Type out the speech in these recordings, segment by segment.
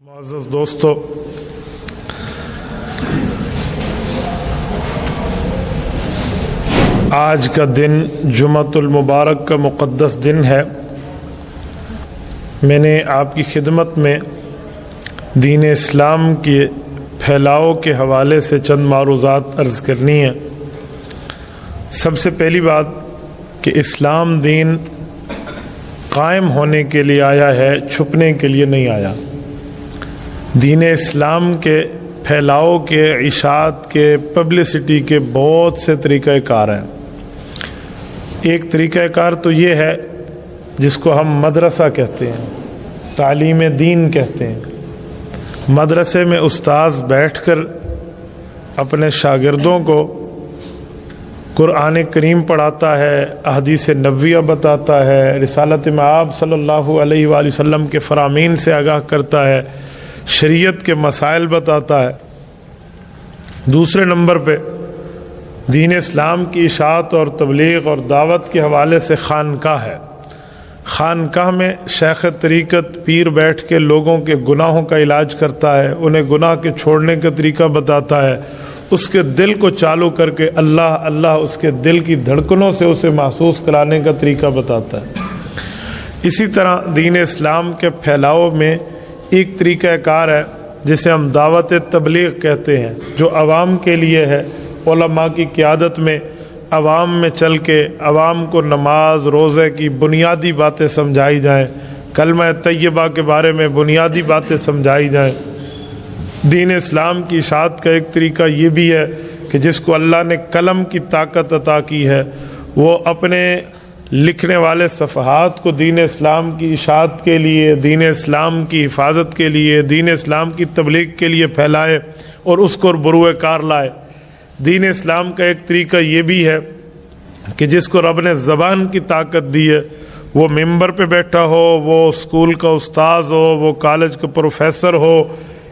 معزز دوستو، آج کا دن جمعۃ المبارک کا مقدس دن ہے۔ میں نے آپ کی خدمت میں دین اسلام کے پھیلاؤ کے حوالے سے چند معروضات عرض کرنی ہیں۔ سب سے پہلی بات کہ اسلام دین قائم ہونے کے لیے آیا ہے، چھپنے کے لیے نہیں آیا۔ دین اسلام کے پھیلاؤ کے، اشاعت کے، پبلسٹی کے بہت سے طریقہ کار ہیں۔ ایک طریقہ کار تو یہ ہے جس کو ہم مدرسہ کہتے ہیں، تعلیم دین کہتے ہیں۔ مدرسے میں استاذ بیٹھ کر اپنے شاگردوں کو قرآن کریم پڑھاتا ہے، احادیث نبویہ بتاتا ہے، رسالت مآب صلی اللہ علیہ وآلہ وسلم کے فرامین سے آگاہ کرتا ہے، شریعت کے مسائل بتاتا ہے۔ دوسرے نمبر پہ دین اسلام کی اشاعت اور تبلیغ اور دعوت کے حوالے سے خانقاہ ہے۔ خانقاہ میں شیخ طریقت پیر بیٹھ کے لوگوں کے گناہوں کا علاج کرتا ہے، انہیں گناہ کے چھوڑنے کا طریقہ بتاتا ہے، اس کے دل کو چالو کر کے اللہ اللہ اس کے دل کی دھڑکنوں سے اسے محسوس کرانے کا طریقہ بتاتا ہے۔ اسی طرح دین اسلام کے پھیلاؤ میں ایک طریقہ کار ہے جسے ہم دعوت تبلیغ کہتے ہیں، جو عوام کے لیے ہے۔ علماء کی قیادت میں عوام میں چل کے عوام کو نماز روزے کی بنیادی باتیں سمجھائی جائیں، کلمہ طیبہ کے بارے میں بنیادی باتیں سمجھائی جائیں۔ دین اسلام کی اشاعت کا ایک طریقہ یہ بھی ہے کہ جس کو اللہ نے قلم کی طاقت عطا کی ہے، وہ اپنے لکھنے والے صفحات کو دین اسلام کی اشاعت کے لیے، دین اسلام کی حفاظت کے لیے، دین اسلام کی تبلیغ کے لیے پھیلائے اور اس کو بروئے کار لائے۔ دین اسلام کا ایک طریقہ یہ بھی ہے کہ جس کو رب نے زبان کی طاقت دی ہے، وہ ممبر پہ بیٹھا ہو، وہ اسکول کا استاذ ہو، وہ کالج کا پروفیسر ہو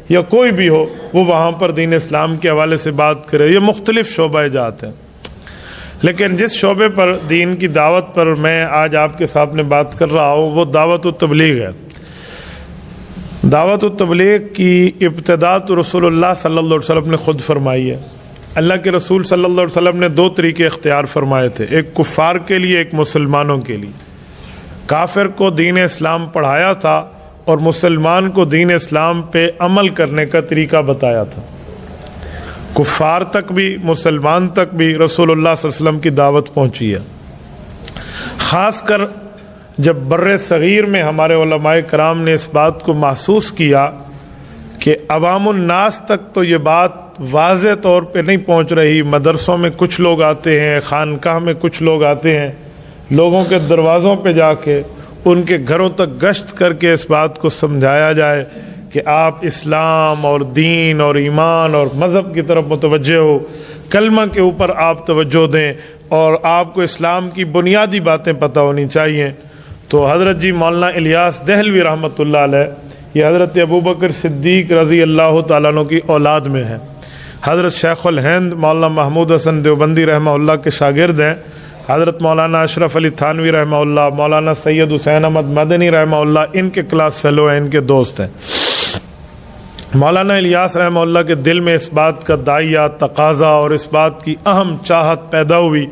یا کوئی بھی ہو، وہ وہاں پر دین اسلام کے حوالے سے بات کرے۔ یہ مختلف شعبہ جات ہیں، لیکن جس شعبے پر دین کی دعوت پر میں آج آپ کے سامنے بات کر رہا ہوں وہ دعوت و تبلیغ ہے۔ دعوت و تبلیغ کی ابتدا تو رسول اللہ صلی اللہ علیہ وسلم نے خود فرمائی ہے۔ اللہ کے رسول صلی اللہ علیہ وسلم نے دو طریقے اختیار فرمائے تھے، ایک کفار کے لیے، ایک مسلمانوں کے لیے۔ کافر کو دین اسلام پڑھایا تھا اور مسلمان کو دین اسلام پہ عمل کرنے کا طریقہ بتایا تھا۔ کفار تک بھی، مسلمان تک بھی رسول اللہ صلی اللہ علیہ وسلم کی دعوت پہنچی ہے۔ خاص کر جب بر صغیر میں ہمارے علماء کرام نے اس بات کو محسوس کیا کہ عوام الناس تک تو یہ بات واضح طور پہ نہیں پہنچ رہی، مدرسوں میں کچھ لوگ آتے ہیں، خانقاہ میں کچھ لوگ آتے ہیں، لوگوں کے دروازوں پہ جا کے ان کے گھروں تک گشت کر کے اس بات کو سمجھایا جائے کہ آپ اسلام اور دین اور ایمان اور مذہب کی طرف متوجہ ہو، کلمہ کے اوپر آپ توجہ دیں اور آپ کو اسلام کی بنیادی باتیں پتہ ہونی چاہیے۔ تو حضرت جی مولانا الیاس دہلوی رحمۃ اللہ علیہ، یہ حضرت ابوبکر صدیق رضی اللہ تعالیٰ عنہ کی اولاد میں ہیں۔ حضرت شیخ الہند مولانا محمود حسن دیوبندی رحمہ اللہ کے شاگرد ہیں۔ حضرت مولانا اشرف علی تھانوی رحمہ اللہ، مولانا سید حسین احمد مدنی رحمہ اللہ ان کے کلاس فیلو ہیں، ان کے دوست ہیں۔ مولانا الیاس رحمہ اللہ کے دل میں اس بات کا داعیہ تقاضا اور اس بات کی اہم چاہت پیدا ہوئی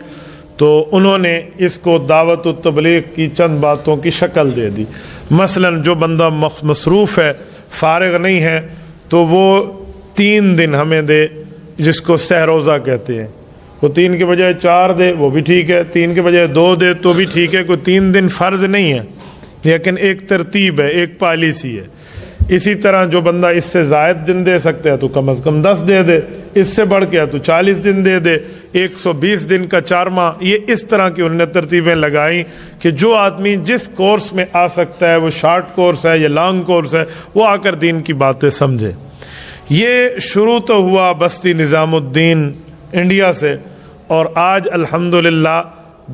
تو انہوں نے اس کو دعوت و تبلیغ کی چند باتوں کی شکل دے دی۔ مثلا جو بندہ مصروف ہے، فارغ نہیں ہے، تو وہ 3 دن ہمیں دے، جس کو سہ روزہ کہتے ہیں۔ وہ 3 کے بجائے 4 دے، وہ بھی ٹھیک ہے، 3 کے بجائے 2 دے تو بھی ٹھیک ہے، کوئی 3 دن فرض نہیں ہے، لیکن ایک ترتیب ہے، ایک پالیسی ہے۔ اسی طرح جو بندہ اس سے زائد دن دے سکتا ہے تو کم از کم 10 دے دے، اس سے بڑھ کے تو 40 دن دے دے، 120 دن کا 4 ماہ۔ یہ اس طرح کی انہوں نے ترتیبیں لگائیں کہ جو آدمی جس کورس میں آ سکتا ہے، وہ شارٹ کورس ہے یا لانگ کورس ہے، وہ آ کر دین کی باتیں سمجھے۔ یہ شروع تو ہوا بستی نظام الدین انڈیا سے، اور آج الحمدللہ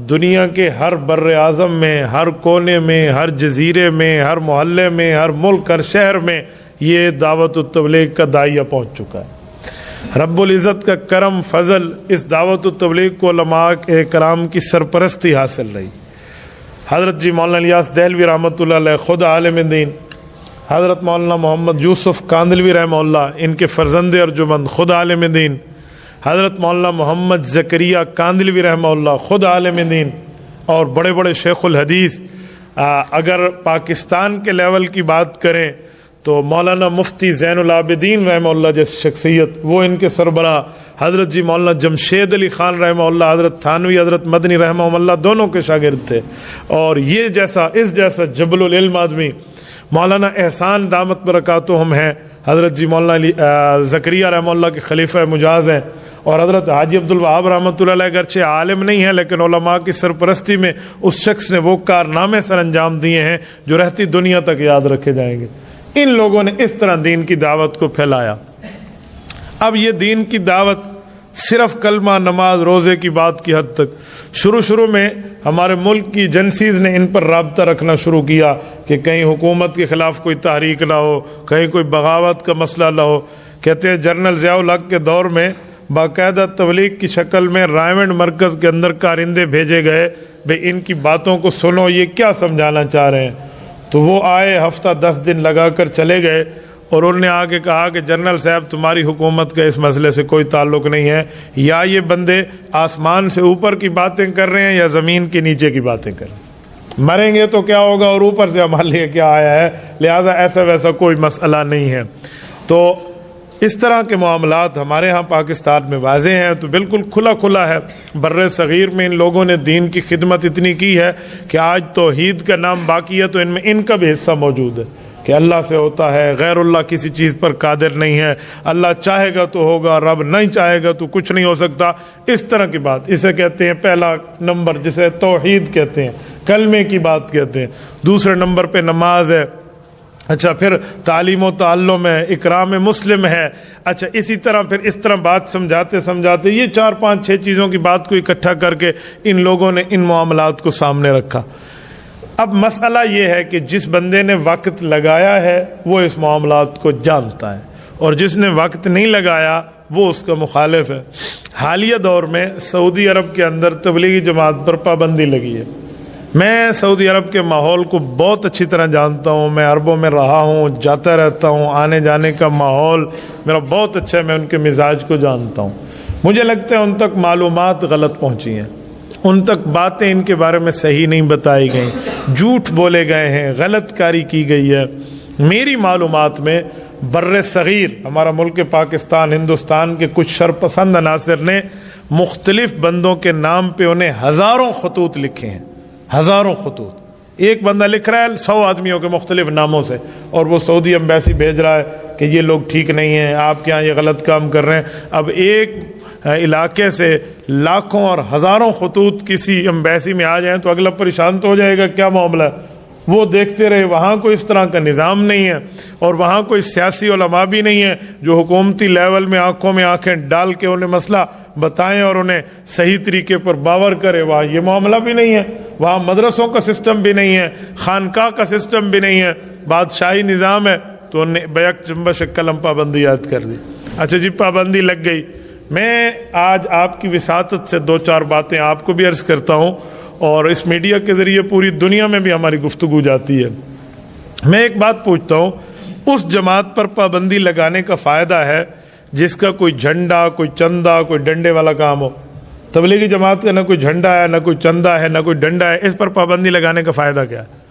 دنیا کے ہر بر اعظم میں، ہر کونے میں، ہر جزیرے میں، ہر محلے میں، ہر ملک، ہر شہر میں یہ دعوت و تبلیغ کا داعیہ پہنچ چکا ہے۔ رب العزت کا کرم فضل، اس دعوت و تبلیغ کو علماء کرام کی سرپرستی حاصل رہی۔ حضرت جی مولانا الیاس دہلوی رحمۃ اللہ علیہ خود عالم دین، حضرت مولانا محمد یوسف کاندلوی رحمہ اللہ، ان کے فرزند ارجمند، خود عالم دین، حضرت مولانا محمد زکریا کاندلوی رحمہ اللہ، خود عالم دین اور بڑے بڑے شیخ الحدیث. اگر پاکستان کے لیول کی بات کریں تو مولانا مفتی زین العابدین رحمہ اللہ جیسی شخصیت، وہ ان کے سربراہ. حضرت جی مولانا جمشید علی خان رحمہ اللہ، حضرت تھانوی، حضرت مدنی رحمہ اللہ، دونوں کے شاگرد تھے. اور یہ جیسا جبل العلم آدمی مولانا احسان دامت برکاتہم ہیں. حضرت جی مولانا زکریا رحمہ اللہ کے خلیفہ مجاز ہیں. اور حضرت حاجی عبدالوہاب رحمۃ اللہ علیہ اگرچہ عالم نہیں ہے لیکن علماء کی سرپرستی میں اس شخص نے وہ کارنامے سر انجام دیے ہیں جو رہتی دنیا تک یاد رکھے جائیں گے. ان لوگوں نے اس طرح دین کی دعوت کو پھیلایا. اب یہ دین کی دعوت صرف کلمہ، نماز، روزے کی بات کی حد تک. شروع میں ہمارے ملک کی ایجنسیز نے ان پر رابطہ رکھنا شروع کیا کہ کہیں حکومت کے خلاف کوئی تحریک نہ ہو، کہیں کوئی بغاوت کا مسئلہ نہ ہو. کہتے ہیں جنرل ضیاء الحق کے دور میں باقاعدہ تبلیغ کی شکل میں رائمنڈ مرکز کے اندر کارندے بھیجے گئے، بھئی ان کی باتوں کو سنو، یہ کیا سمجھانا چاہ رہے ہیں. تو وہ آئے، ہفتہ 10 دن لگا کر چلے گئے اور انہوں نے آگے کہا کہ جنرل صاحب تمہاری حکومت کا اس مسئلے سے کوئی تعلق نہیں ہے، یا یہ بندے آسمان سے اوپر کی باتیں کر رہے ہیں یا زمین کے نیچے کی باتیں کر رہے ہیں. مریں گے تو کیا ہوگا اور اوپر سے ہمارے لیے کیا آیا ہے، لہذا ایسا ویسا کوئی مسئلہ نہیں ہے. تو اس طرح کے معاملات ہمارے ہاں پاکستان میں واضح ہیں. تو بالکل کھلا ہے. بر صغیر میں ان لوگوں نے دین کی خدمت اتنی کی ہے کہ آج توحید کا نام باقی ہے تو ان میں ان کا بھی حصہ موجود ہے کہ اللہ سے ہوتا ہے، غیر اللہ کسی چیز پر قادر نہیں ہے، اللہ چاہے گا تو ہوگا، رب نہیں چاہے گا تو کچھ نہیں ہو سکتا. اس طرح کی بات، اسے کہتے ہیں پہلا نمبر، جسے توحید کہتے ہیں، کلمے کی بات کہتے ہیں. دوسرے نمبر پہ نماز ہے. اچھا، پھر تعلیم و تعلم ہے، اکرام مسلم ہے. اچھا، اسی طرح پھر اس طرح بات سمجھاتے یہ 4 5 6 چیزوں کی بات کو اکٹھا کر کے ان لوگوں نے ان معاملات کو سامنے رکھا. اب مسئلہ یہ ہے کہ جس بندے نے وقت لگایا ہے وہ اس معاملات کو جانتا ہے، اور جس نے وقت نہیں لگایا وہ اس کا مخالف ہے. حالیہ دور میں سعودی عرب کے اندر تبلیغی جماعت پر پابندی لگی ہے. میں سعودی عرب کے ماحول کو بہت اچھی طرح جانتا ہوں، میں عربوں میں رہا ہوں، جاتا رہتا ہوں، آنے جانے کا ماحول میرا بہت اچھا ہے، میں ان کے مزاج کو جانتا ہوں. مجھے لگتا ہے ان تک معلومات غلط پہنچی ہیں، ان تک باتیں ان کے بارے میں صحیح نہیں بتائی گئیں، جھوٹ بولے گئے ہیں، غلط کاری کی گئی ہے. میری معلومات میں بر صغیر ہمارا ملک پاکستان، ہندوستان کے کچھ شرپسند عناصر نے مختلف بندوں کے نام پہ انہیں ہزاروں خطوط لکھے ہیں، ہزاروں خطوط. ایک بندہ لکھ رہا ہے 100 آدمیوں کے مختلف ناموں سے، اور وہ سعودی ایمبیسی بھیج رہا ہے کہ یہ لوگ ٹھیک نہیں ہیں، آپ کے یہاں یہ غلط کام کر رہے ہیں. اب ایک علاقے سے لاکھوں اور ہزاروں خطوط کسی ایمبیسی میں آ جائیں تو اگلا پریشان تو ہو جائے گا، کیا معاملہ ہے. وہ دیکھتے رہے، وہاں کوئی اس طرح کا نظام نہیں ہے، اور وہاں کوئی سیاسی علماء بھی نہیں ہے جو حکومتی لیول میں آنکھوں میں آنکھیں ڈال کے انہیں مسئلہ بتائیں اور انہیں صحیح طریقے پر باور کرے. وہاں یہ معاملہ بھی نہیں ہے، وہاں مدرسوں کا سسٹم بھی نہیں ہے، خانقاہ کا سسٹم بھی نہیں ہے، بادشاہی نظام ہے. تو انہیں بیک جنبش قلم پابندی عائد کر دی. اچھا جی، پابندی لگ گئی. میں آج آپ کی وساطت سے 2-4 باتیں آپ کو بھی عرض کرتا ہوں، اور اس میڈیا کے ذریعے پوری دنیا میں بھی ہماری گفتگو جاتی ہے. میں ایک بات پوچھتا ہوں، اس جماعت پر پابندی لگانے کا فائدہ ہے جس کا کوئی جھنڈا، کوئی چندہ، کوئی ڈنڈے والا کام ہو؟ تبلیغی جماعت کا نہ کوئی جھنڈا ہے، نہ کوئی چندہ ہے، نہ کوئی ڈنڈا ہے، اس پر پابندی لگانے کا فائدہ کیا ہے؟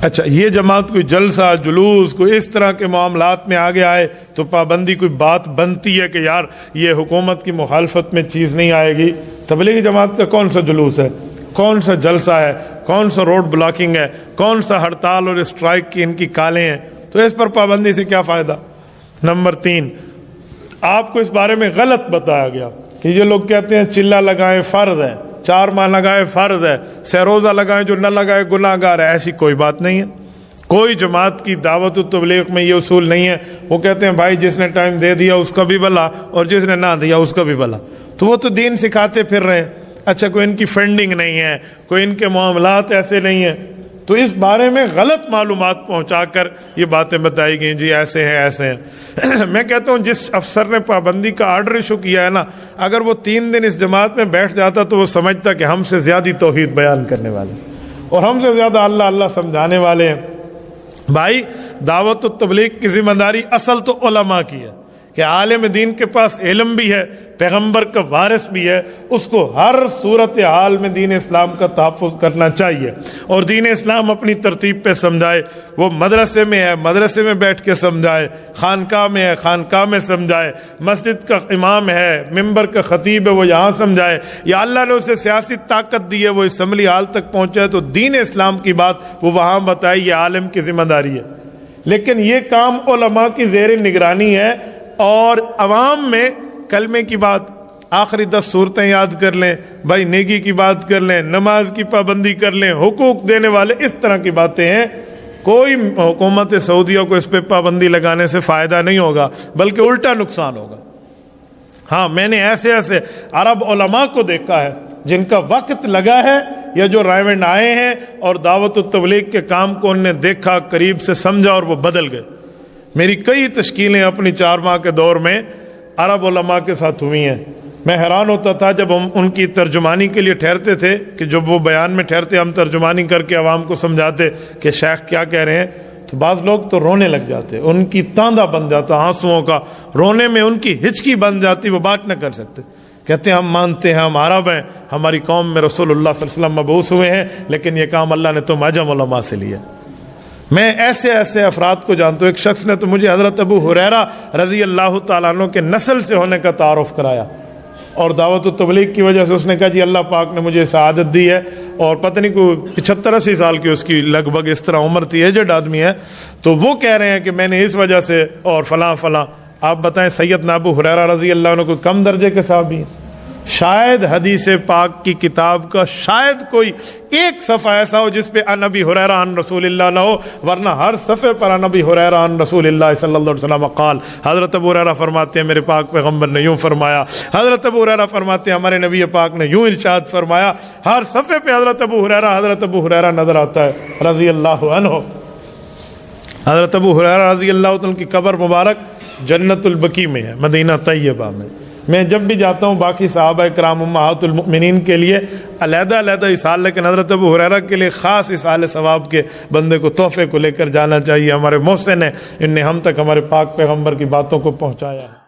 اچھا، یہ جماعت کوئی جلسہ، جلوس، کوئی اس طرح کے معاملات میں آگے آئے تو پابندی کوئی بات بنتی ہے کہ یار یہ حکومت کی مخالفت میں چیز نہیں آئے گی. تبلیغی جماعت کا کون سا جلوس ہے، کون سا جلسہ ہے، کون سا روڈ بلاکنگ ہے، کون سا ہڑتال اور اسٹرائک کی ان کی کالیں ہیں؟ تو اس پر پابندی سے کیا فائدہ؟ نمبر 3، آپ کو اس بارے میں غلط بتایا گیا کہ یہ لوگ کہتے ہیں چلہ لگائیں فرض ہے، 4 ماہ لگائے فرض ہے، سہ-روزہ لگائیں، جو نہ لگائے گناہ گار ہے. ایسی کوئی بات نہیں ہے. کوئی جماعت کی دعوت و تبلیغ میں یہ اصول نہیں ہے. وہ کہتے ہیں بھائی جس نے ٹائم دے دیا اس کا بھی بھلا اور جس نے نہ دیا اس کا بھی بھلا. تو وہ تو دین سکھاتے پھر رہے ہیں. اچھا، کوئی ان کی فنڈنگ نہیں ہے، کوئی ان کے معاملات ایسے نہیں ہیں، تو اس بارے میں غلط معلومات پہنچا کر یہ باتیں بتائی گئیں، جی ایسے ہیں ایسے ہیں. میں کہتا ہوں جس افسر نے پابندی کا آرڈر ایشو کیا ہے نا، اگر وہ 3 دن اس جماعت میں بیٹھ جاتا تو وہ سمجھتا کہ ہم سے زیادہ توحید بیان کرنے والے اور ہم سے زیادہ اللہ اللہ سمجھانے والے ہیں. بھائی دعوت و تبلیغ کی ذمہ داری اصل تو علماء کی ہے کہ عالم دین کے پاس علم بھی ہے، پیغمبر کا وارث بھی ہے، اس کو ہر صورت حال میں دین اسلام کا تحفظ کرنا چاہیے اور دین اسلام اپنی ترتیب پہ سمجھائے۔ وہ مدرسے میں ہے، مدرسے میں بیٹھ کے سمجھائے، خانقاہ میں ہے، خانقاہ میں سمجھائے، مسجد کا امام ہے، ممبر کا خطیب ہے، وہ یہاں سمجھائے، یا اللہ نے اسے سیاسی طاقت دی ہے، وہ اسمبلی ہال تک پہنچا ہے تو دین اسلام کی بات وہ وہاں بتائے، یہ عالم کی ذمہ داری ہے۔ لیکن یہ کام علماء کی زیر نگرانی ہے، اور عوام میں کلمے کی بات، آخری 10 صورتیں یاد کر لیں، بھائی نیکی کی بات کر لیں، نماز کی پابندی کر لیں، حقوق دینے والے، اس طرح کی باتیں ہیں۔ کوئی حکومت سعودیہ کو اس پہ پابندی لگانے سے فائدہ نہیں ہوگا، بلکہ الٹا نقصان ہوگا۔ ہاں، میں نے ایسے ایسے عرب علماء کو دیکھا ہے جن کا وقت لگا ہے یا جو رائیونڈ آئے ہیں اور دعوت و تبلیغ کے کام کو انہوں نے دیکھا، قریب سے سمجھا اور وہ بدل گئے۔ میری کئی تشکیلیں اپنی 4 ماہ کے دور میں عرب علماء کے ساتھ ہوئی ہیں۔ میں حیران ہوتا تھا جب ہم ان کی ترجمانی کے لیے ٹھہرتے تھے کہ جب وہ بیان میں ٹھہرتے ہم ترجمانی کر کے عوام کو سمجھاتے کہ شیخ کیا کہہ رہے ہیں، تو بعض لوگ تو رونے لگ جاتے، ان کی تاندہ بن جاتا آنسوؤں کا، رونے میں ان کی ہچکی بن جاتی، وہ بات نہ کر سکتے۔ کہتے ہیں ہم مانتے ہیں، ہم عرب ہیں، ہماری قوم میں رسول اللہ صلی اللہ علیہ وسلم مبعوث ہوئے ہیں، لیکن یہ کام اللہ نے تم عجم علماء سے لیا۔ میں ایسے ایسے افراد کو جانتا ہوں۔ ایک شخص نے تو مجھے حضرت ابو ہریرہ رضی اللہ تعالیٰ عنہ کے نسل سے ہونے کا تعارف کرایا، اور دعوت و تبلیغ کی وجہ سے اس نے کہا جی اللہ پاک نے مجھے سعادت دی ہے، اور پتہ نہیں کوئی 75-80 سال کی اس کی لگ بھگ اس طرح عمر تھی، ایجڈ آدمی ہے، تو وہ کہہ رہے ہیں کہ میں نے اس وجہ سے اور فلاں فلاں۔ آپ بتائیں سیدنا ابو ہریرہ رضی اللہ عنہ کو کم درجے کے صحابی ہیں؟ شاید حدیث پاک کی کتاب کا شاید کوئی ایک صفحہ ایسا ہو جس پہ ان ابی ہریرہ عن رسول اللہ نہ ہو، ورنہ ہر صفحے پر ان ابی ہریرہ عن رسول اللہ صلی اللہ علیہ وسلم قال۔ حضرت ابو ہریرہ فرماتے ہیں میرے پاک پیغمبر نے یوں فرمایا، حضرت ابو ہریرہ فرماتے ہیں ہمارے نبی پاک نے یوں ارشاد فرمایا۔ ہر صفحے پہ حضرت ابو ہریرہ نظر آتا ہے رضی اللہ عنہ۔ حضرت ابو ہریرہ رضی اللہ عنہ کی قبر مبارک جنت البقیع میں ہے، مدینہ طیبہ میں۔ میں جب بھی جاتا ہوں باقی صحابہ کرام امہات المؤمنین کے لیے علیحدہ علیحدہ اصحال، لیکن حضرت ابو ہریرہ کے لیے خاص اصحال ثواب کے بندے کو تحفے کو لے کر جانا چاہیے۔ ہمارے محسن ہیں، ان نے ہم تک ہمارے پاک پیغمبر کی باتوں کو پہنچایا ہے۔